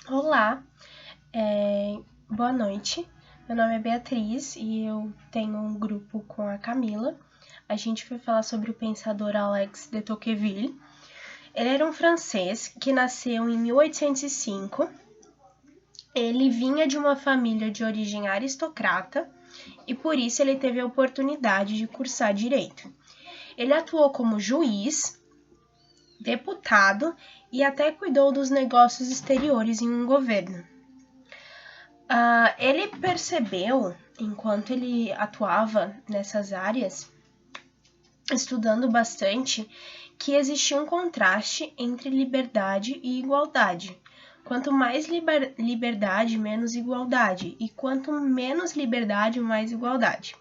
Olá, boa noite. Meu nome é Beatriz e eu tenho um grupo com a Camila. A gente vai falar sobre o pensador Alex de Tocqueville. Ele era um francês que nasceu em 1805. Ele vinha de uma família de origem aristocrata e por isso ele teve a oportunidade de cursar direito. Ele atuou como juiz, deputado e até cuidou dos negócios exteriores em um governo. Ele percebeu, enquanto ele atuava nessas áreas, estudando bastante, que existia um contraste entre liberdade e igualdade. Quanto mais liberdade, menos igualdade, e quanto menos liberdade, mais igualdade.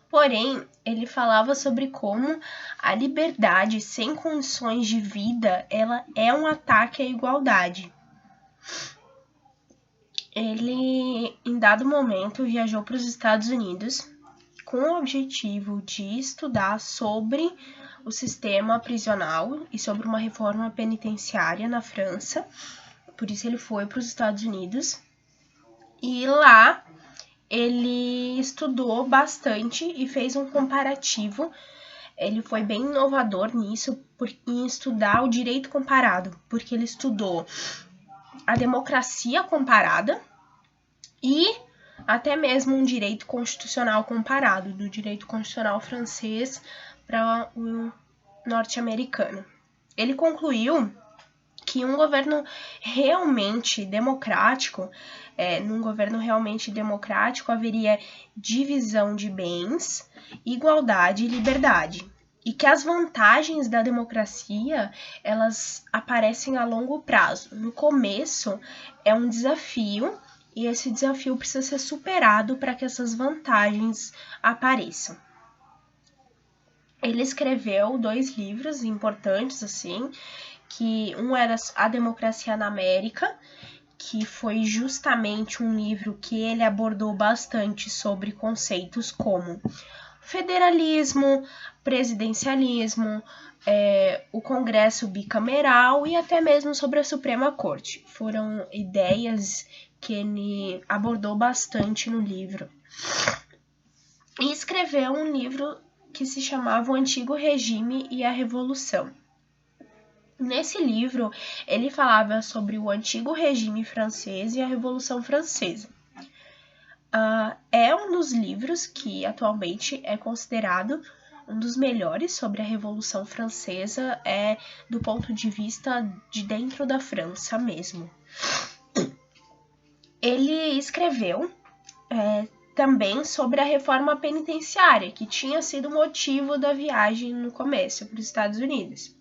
Porém, ele falava sobre como a liberdade sem condições de vida, ela é um ataque à igualdade. Ele, em dado momento, viajou para os Estados Unidos com o objetivo de estudar sobre o sistema prisional e sobre uma reforma penitenciária na França. Por isso ele foi para os Estados Unidos. E lá ele estudou bastante e fez um comparativo. Ele foi bem inovador nisso, em estudar o direito comparado, porque ele estudou a democracia comparada e até mesmo um direito constitucional comparado, do direito constitucional francês para o norte-americano. Ele concluiu que um governo realmente democrático, num governo realmente democrático, haveria divisão de bens, igualdade e liberdade. E que as vantagens da democracia, elas aparecem a longo prazo. No começo, é um desafio, e esse desafio precisa ser superado para que essas vantagens apareçam. Ele escreveu 2 livros importantes, assim, que um era A Democracia na América, que foi justamente um livro que ele abordou bastante sobre conceitos como federalismo, presidencialismo, o Congresso bicameral e até mesmo sobre a Suprema Corte. Foram ideias que ele abordou bastante no livro. E escreveu um livro que se chamava O Antigo Regime e a Revolução. Nesse livro, ele falava sobre o antigo regime francês e a Revolução Francesa. É um dos livros que atualmente é considerado um dos melhores sobre a Revolução Francesa, do ponto de vista de dentro da França mesmo. Ele escreveu também sobre a reforma penitenciária, que tinha sido o motivo da viagem no começo para os Estados Unidos.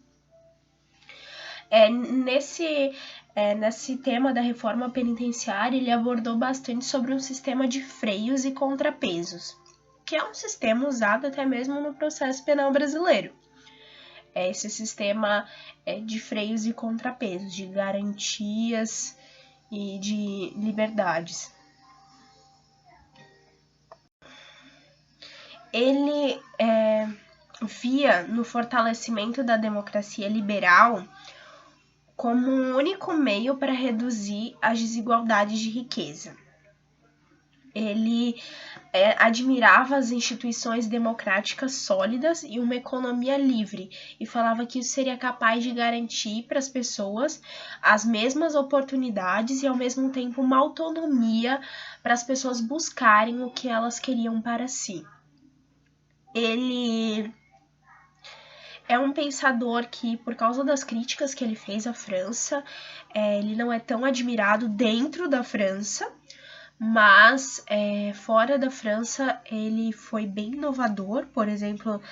Nesse tema da reforma penitenciária, ele abordou bastante sobre um sistema de freios e contrapesos, que é um sistema usado até mesmo no processo penal brasileiro. Esse sistema de freios e contrapesos, de garantias e de liberdades. Ele via no fortalecimento da democracia liberal como um único meio para reduzir as desigualdades de riqueza. Ele admirava as instituições democráticas sólidas e uma economia livre, e falava que isso seria capaz de garantir para as pessoas as mesmas oportunidades e, ao mesmo tempo, uma autonomia para as pessoas buscarem o que elas queriam para si. Ele é um pensador que, por causa das críticas que ele fez à França, ele não é tão admirado dentro da França, mas fora da França ele foi bem inovador. Por exemplo,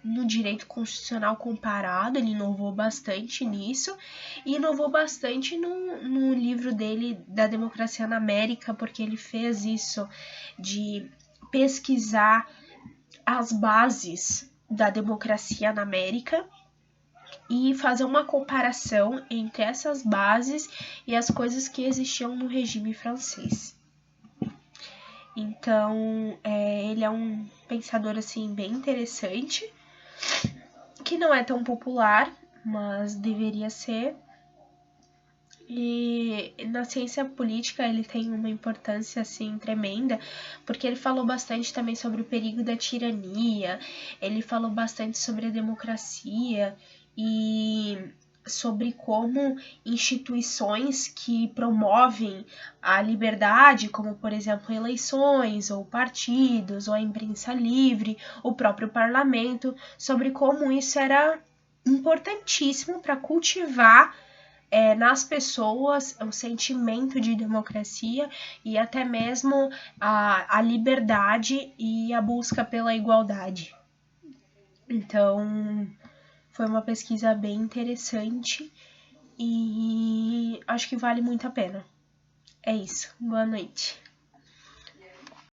no direito constitucional comparado, ele inovou bastante nisso, e inovou bastante no livro dele, Da Democracia na América, porque ele fez isso de pesquisar as bases da democracia na América e fazer uma comparação entre essas bases e as coisas que existiam no regime francês. Então, ele é um pensador assim bem interessante, que não é tão popular, mas deveria ser. E na ciência política ele tem uma importância assim tremenda, porque ele falou bastante também sobre o perigo da tirania, ele falou bastante sobre a democracia e sobre como instituições que promovem a liberdade, como por exemplo eleições, ou partidos, ou a imprensa livre, o próprio parlamento, sobre como isso era importantíssimo para cultivar nas pessoas o sentimento de democracia e até mesmo a liberdade e a busca pela igualdade. Então, foi uma pesquisa bem interessante e acho que vale muito a pena. É isso. Boa noite.